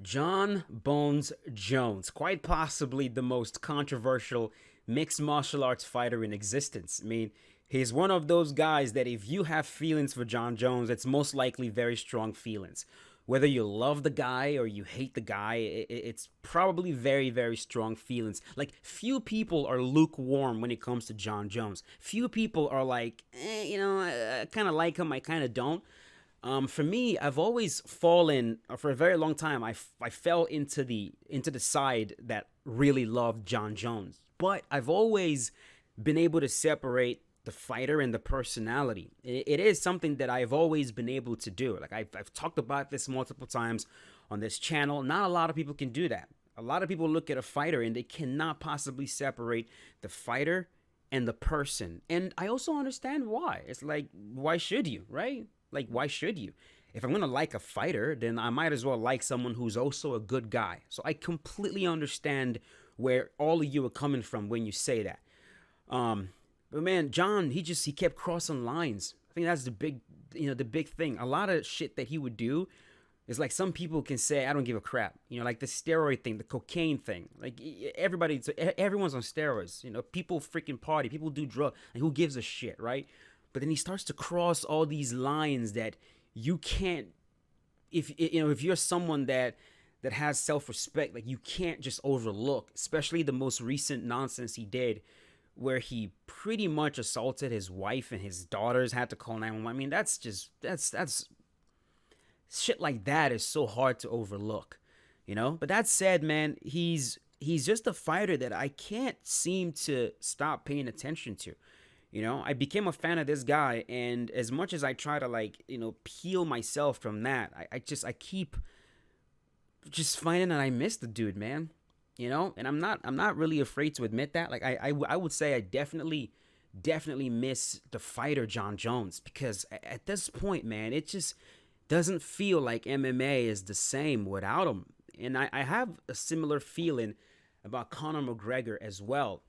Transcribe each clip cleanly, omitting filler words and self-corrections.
Jon Bones Jones, quite possibly the most controversial mixed martial arts fighter in existence. I mean, he's one of those guys that if you have feelings for Jon Jones, it's most likely very strong feelings. Whether you love the guy or you hate the guy, it's probably very, very strong feelings. Like, few people are lukewarm when it comes to Jon Jones. Few people are like, I kind of like him, I kind of don't. For me, I've always fallen for a very long time. I fell into the side that really loved Jon Jones, but I've always been able to separate the fighter and the personality. It is something that I've always been able to do. Like I've talked about this multiple times on this channel. Not a lot of people can do that. A lot of people look at a fighter and they cannot possibly separate the fighter and the person. And I also understand why. It's like, why should you, right? Like, why should you? If I'm gonna like a fighter, then I might as well like someone who's also a good guy. So I completely understand where all of you are coming from when you say that. Um, but man, John, he kept crossing lines. I think that's the big thing. A lot of shit that he would do is like some people can say, I don't give a crap. Like the steroid thing, the cocaine thing. Like everyone's on steroids. People freaking party, people do drugs. Like, who gives a shit, right? But then he starts to cross all these lines that you can't. If you're someone that has self-respect, like, you can't just overlook, especially the most recent nonsense he did, where he pretty much assaulted his wife and his daughters had to call 911. I mean, that's shit like that is so hard to overlook. But that said, man, he's just a fighter that I can't seem to stop paying attention to. I became a fan of this guy, and as much as I try to, like, peel myself from that, I keep just finding that I miss the dude, man. And I'm not really afraid to admit that. Like, I would say I definitely miss the fighter Jon Jones, because at this point, man, it just doesn't feel like MMA is the same without him. And I have a similar feeling about Conor McGregor as well.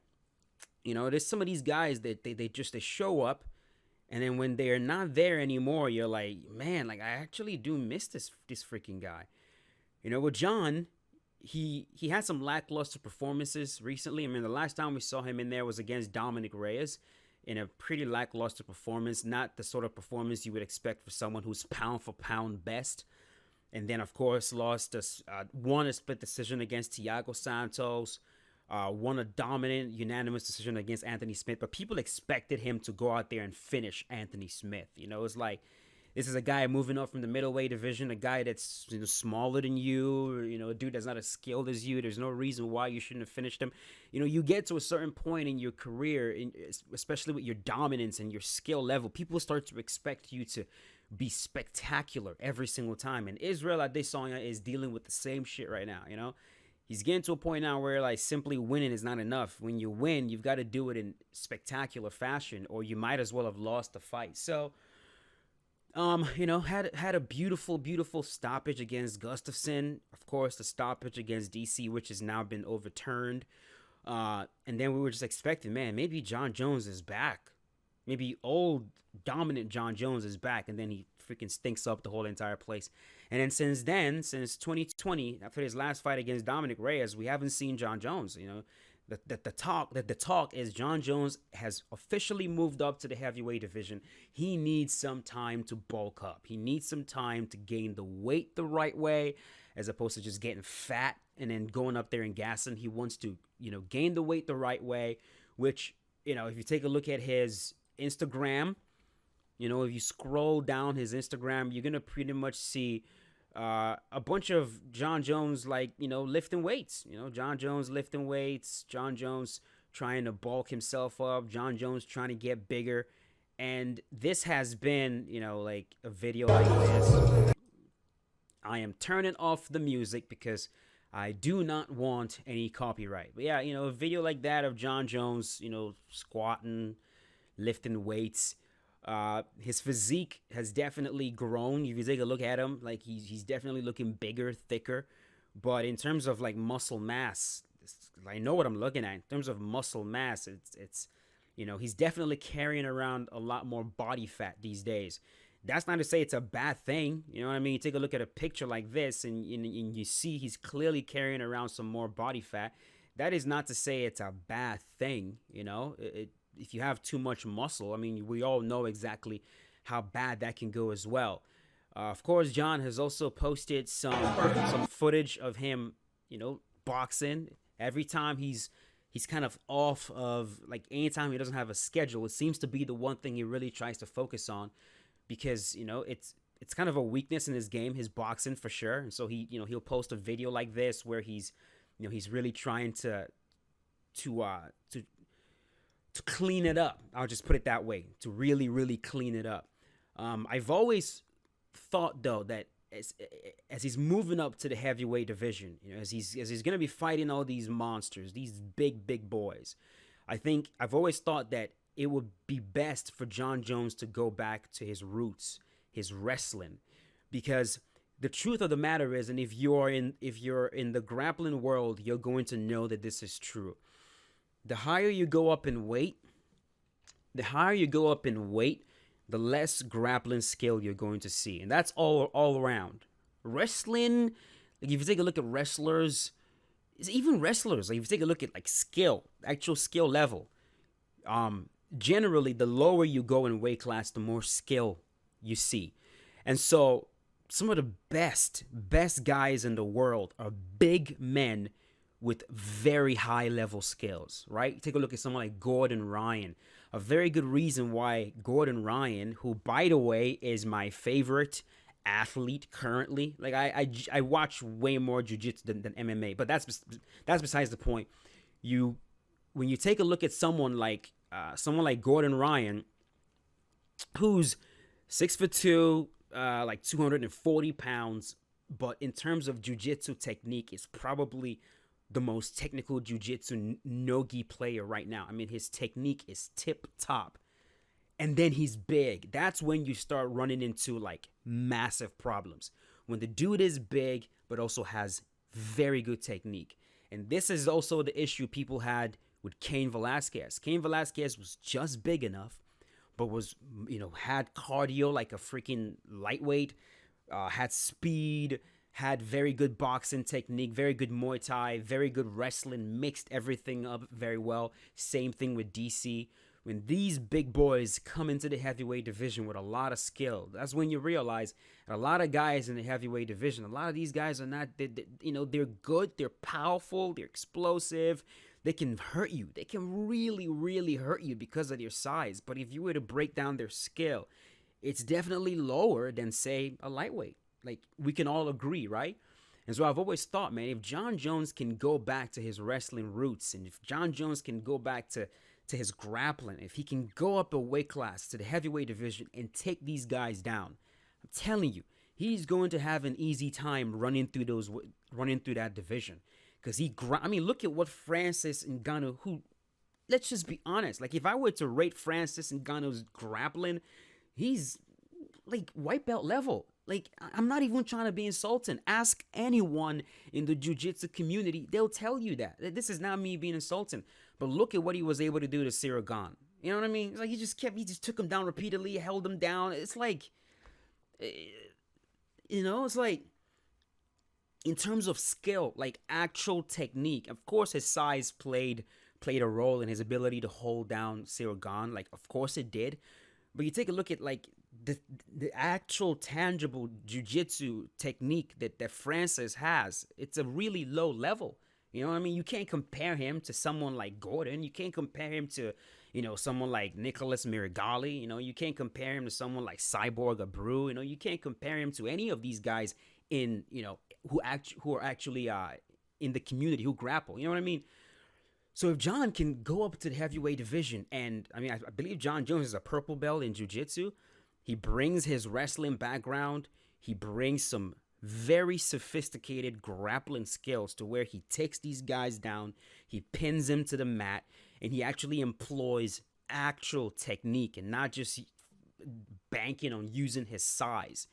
There's some of these guys that they show up, and then when they're not there anymore, you're like, man, like, I actually do miss this freaking guy. With John, he had some lackluster performances recently. I mean, the last time we saw him in there was against Dominic Reyes in a pretty lackluster performance, not the sort of performance you would expect for someone who's pound for pound best. And then, of course, won a split decision against Thiago Santos, won a dominant unanimous decision against Anthony Smith. But people expected him to go out there and finish Anthony Smith. It's like, this is a guy moving up from the middleweight division, a guy that's smaller than you, a dude that's not as skilled as you. There's no reason why you shouldn't have finished him. You get to a certain point in your career, especially with your dominance and your skill level, people start to expect you to be spectacular every single time. And Israel Adesanya is dealing with the same shit right now. He's getting to a point now where, like, simply winning is not enough. When you win, you've got to do it in spectacular fashion, or you might as well have lost the fight. So, had a beautiful stoppage against Gustafsson. Of course, the stoppage against DC, which has now been overturned. And then we were just expecting, man, maybe Jon Jones is back. Maybe old dominant Jon Jones is back, and then he freaking stinks up the whole entire place. And then, since 2020, after his last fight against Dominic Reyes, we haven't seen Jon Jones. The talk is Jon Jones has officially moved up to the heavyweight division. He needs some time to bulk up. He needs some time to gain the weight the right way, as opposed to just getting fat and then going up there and gassing. He wants to, gain the weight the right way, which, if you take a look at his Instagram, if you scroll down his Instagram, you're going to pretty much see a bunch of Jon Jones, like, lifting weights. Jon Jones lifting weights, Jon Jones trying to bulk himself up, Jon Jones trying to get bigger. And this has been, like, a video like this. I am turning off the music because I do not want any copyright. But yeah, a video like that of Jon Jones, squatting, lifting weights. His physique has definitely grown. If you take a look at him, like, he's definitely looking bigger, thicker. But in terms of, like, muscle mass, I know what I'm looking at. In terms of muscle mass, it's he's definitely carrying around a lot more body fat these days. That's not to say it's a bad thing. You know what I mean? You take a look at a picture like this, and you see he's clearly carrying around some more body fat. That is not to say it's a bad thing. If you have too much muscle, I mean, we all know exactly how bad that can go as well. Of course, Jon has also posted some footage of him, boxing. Every time he's kind of off of, like, anytime he doesn't have a schedule, it seems to be the one thing he really tries to focus on, because it's kind of a weakness in his game, his boxing, for sure. And so he'll post a video like this where he's really trying to clean it up. I'll just put it that way, to really clean it up. I've always thought, though, that as he's moving up to the heavyweight division, as he's going to be fighting all these monsters, these big boys, I've always thought that it would be best for Jon Jones to go back to his roots, his wrestling, because the truth of the matter is, and if you're in the grappling world, you're going to know that this is true. The higher you go up in weight, the less grappling skill you're going to see. And that's all around. Wrestling, like, if you take a look at wrestlers, even wrestlers, like, if you take a look at, like, skill, actual skill level, generally the lower you go in weight class, the more skill you see. And so some of the best guys in the world are big men with very high level skills, right? Take a look at someone like Gordon Ryan. A very good reason why Gordon Ryan, who, by the way, is my favorite athlete currently. Like, I watch way more jiu-jitsu than MMA, but that's besides the point. When you take a look at someone like Gordon Ryan, who's 6'2", like 240 pounds, but in terms of jiu-jitsu technique, is probably the most technical jiu-jitsu no-gi player right now. I mean, his technique is tip-top. And then he's big. That's when you start running into, like, massive problems. When the dude is big, but also has very good technique. And this is also the issue people had with Cain Velasquez. Cain Velasquez was just big enough, but had cardio like a freaking lightweight, had speed, had very good boxing technique, very good Muay Thai, very good wrestling, mixed everything up very well. Same thing with DC. When these big boys come into the heavyweight division with a lot of skill, that's when you realize that a lot of guys in the heavyweight division, a lot of these guys are not, they're good, they're powerful, they're explosive, they can hurt you. They can really hurt you because of their size. But if you were to break down their skill, it's definitely lower than, say, a lightweight. Like, we can all agree, right? And so I've always thought, man, if Jon Jones can go back to his wrestling roots, and if Jon Jones can go back to his grappling, if he can go up a weight class to the heavyweight division and take these guys down, I'm telling you, he's going to have an easy time running through that division. Because look at what Francis Ngannou, who, let's just be honest, like, if I were to rate Francis Ngannou's grappling, he's, like, white belt level. Like, I'm not even trying to be insulting. Ask anyone in the jiu-jitsu community. They'll tell you that. This is not me being insulting. But look at what he was able to do to Cyril Gane. You know what I mean? It's like he just took him down repeatedly, held him down. It's like, it's like, in terms of skill, like actual technique, of course his size played a role in his ability to hold down Cyril Gane. Like, of course it did. But you take a look at, like, the actual tangible jiu-jitsu technique that Francis has. It's a really low level. You know what I mean? You can't compare him to someone like Gordon. You can't compare him to, someone like Nicholas Mirigali. You can't compare him to someone like Cyborg Abreu. You can't compare him to any of these guys in, who are actually in the community, who grapple. You know what I mean? So if Jon can go up to the heavyweight division, and I believe Jon Jones is a purple belt in jiu-jitsu. He brings his wrestling background. He brings some very sophisticated grappling skills to where he takes these guys down, he pins them to the mat, and he actually employs actual technique and not just banking on using his size.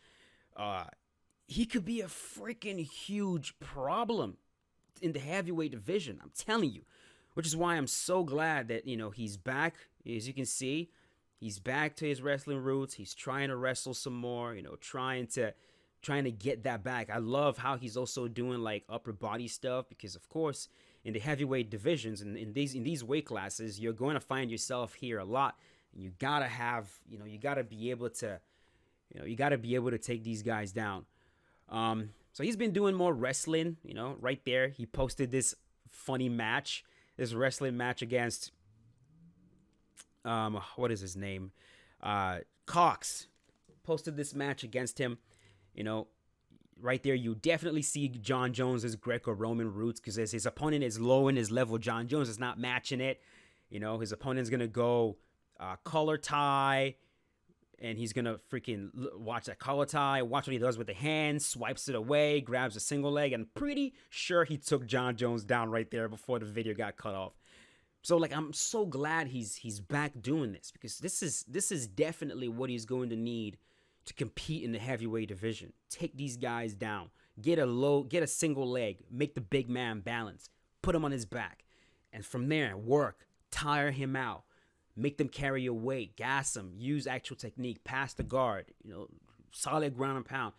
He could be a freaking huge problem in the heavyweight division. I'm telling you. Which is why I'm so glad that, he's back. As you can see, He's back to his wrestling roots. He's trying to wrestle some more, trying to get that back. I love how he's also doing like upper body stuff because of course in the heavyweight divisions and in these weight classes, you're going to find yourself here a lot. And you gotta have, you gotta be able to, take these guys down. So he's been doing more wrestling, right there. He posted this funny match, this wrestling match against what is his name? Cox. Posted this match against him. Right there, you definitely see Jon Jones's Greco-Roman roots because as his opponent is low in his level, Jon Jones is not matching it. His opponent's gonna go collar tie, and he's gonna freaking watch that collar tie, watch what he does with the hand, swipes it away, grabs a single leg, and I'm pretty sure he took Jon Jones down right there before the video got cut off. So like I'm so glad he's back doing this because this is definitely what he's going to need to compete in the heavyweight division. Take these guys down. Get a single leg, make the big man balance, put him on his back, and from there work, tire him out, make them carry your weight, gas them, use actual technique, pass the guard, solid ground and pound.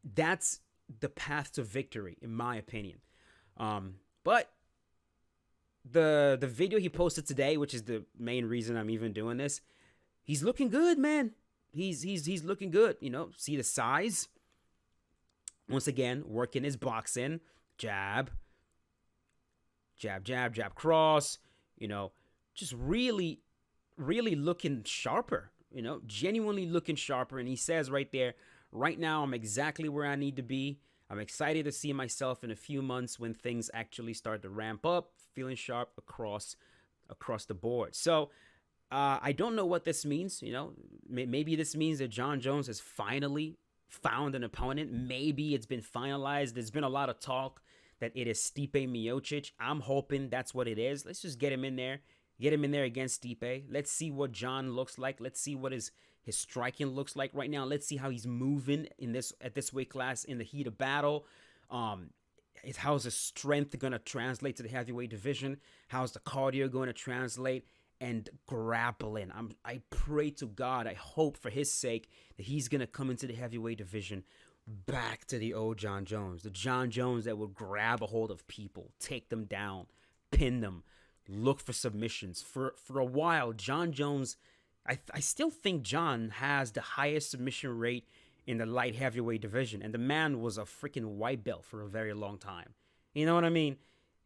That's the path to victory, in my opinion. But the video he posted today, which is the main reason I'm even doing this, he's looking good, man. He's looking good. See the size. Once again, working his boxing, jab, cross. Just really, really looking sharper. Genuinely looking sharper. And he says right there, right now I'm exactly where I need to be. I'm excited to see myself in a few months when things actually start to ramp up, feeling sharp across the board. So I don't know what this means. Maybe this means that Jon Jones has finally found an opponent. Maybe it's been finalized. There's been a lot of talk that it is Stipe Miocic. I'm hoping that's what it is. Let's just get him in there. Get him in there against Stipe. Let's see what Jon looks like. Let's see what his striking looks like right now. Let's see how he's moving at this weight class in the heat of battle. How's his strength going to translate to the heavyweight division? How's the cardio going to translate? And grappling. I pray to God, I hope for his sake that he's going to come into the heavyweight division back to the old Jon Jones. The Jon Jones that would grab a hold of people, take them down, pin them, look for submissions. For a while, Jon Jones, I still think Jon has the highest submission rate in the light heavyweight division. And the man was a freaking white belt for a very long time. You know what I mean?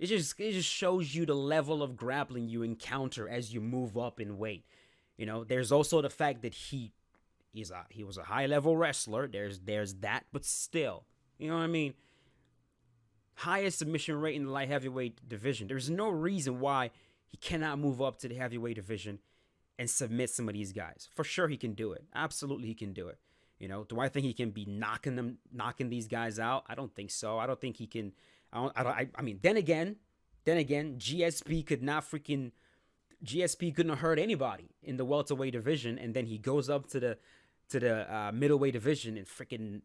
It just shows you the level of grappling you encounter as you move up in weight. There's also the fact that he was a high level wrestler. There's that, but still, you know what I mean? Highest submission rate in the light heavyweight division. There's no reason why he cannot move up to the heavyweight division and submit some of these guys. For sure he can do it. Absolutely he can do it. Do I think he can be knocking these guys out? I don't think so. I don't think he can. I mean, then again, GSP couldn't have hurt anybody in the welterweight division, and then he goes up to the middleweight division and freaking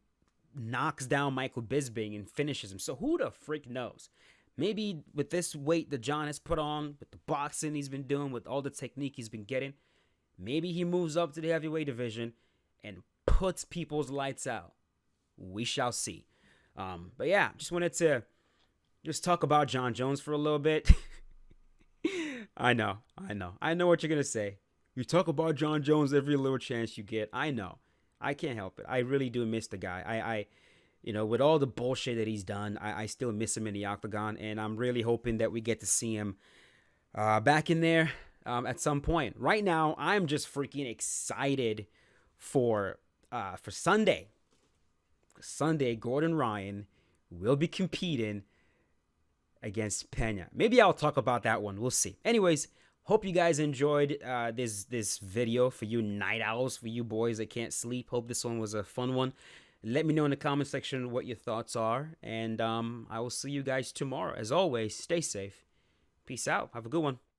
knocks down Michael Bisping and finishes him. So who the frick knows? Maybe with this weight that Jon has put on, with the boxing he's been doing, with all the technique he's been getting, maybe he moves up to the heavyweight division and puts people's lights out. We shall see. But yeah, just wanted to talk about Jon Jones for a little bit. I know what you're going to say. You talk about Jon Jones every little chance you get. I know. I can't help it. I really do miss the guy. With all the bullshit that he's done, I still miss him in the octagon, and I'm really hoping that we get to see him back in there at some point. Right now, I'm just freaking excited for Sunday. Sunday, Gordon Ryan will be competing against Pena. Maybe I'll talk about that one. We'll see. Anyways, hope you guys enjoyed this video for you night owls, for you boys that can't sleep. Hope this one was a fun one. Let me know in the comment section what your thoughts are, and I will see you guys tomorrow. As always, stay safe. Peace out. Have a good one.